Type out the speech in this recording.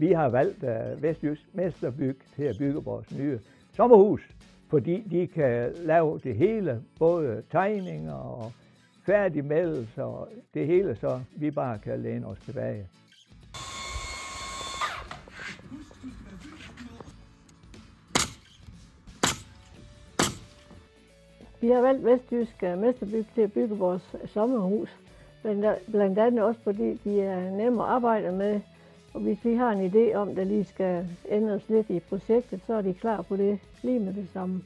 Vi har valgt Vestjysk Mesterbyg til at bygge vores nye sommerhus, fordi de kan lave det hele, både tegninger og færdigmeldelser og det hele, så vi bare kan læne os tilbage. Vi har valgt Vestjysk Mesterbyg til at bygge vores sommerhus, blandt andet også fordi de er nemme at arbejde med, og hvis vi har en idé om, der lige skal ændres lidt i projektet, så er de klar på det lige med det samme.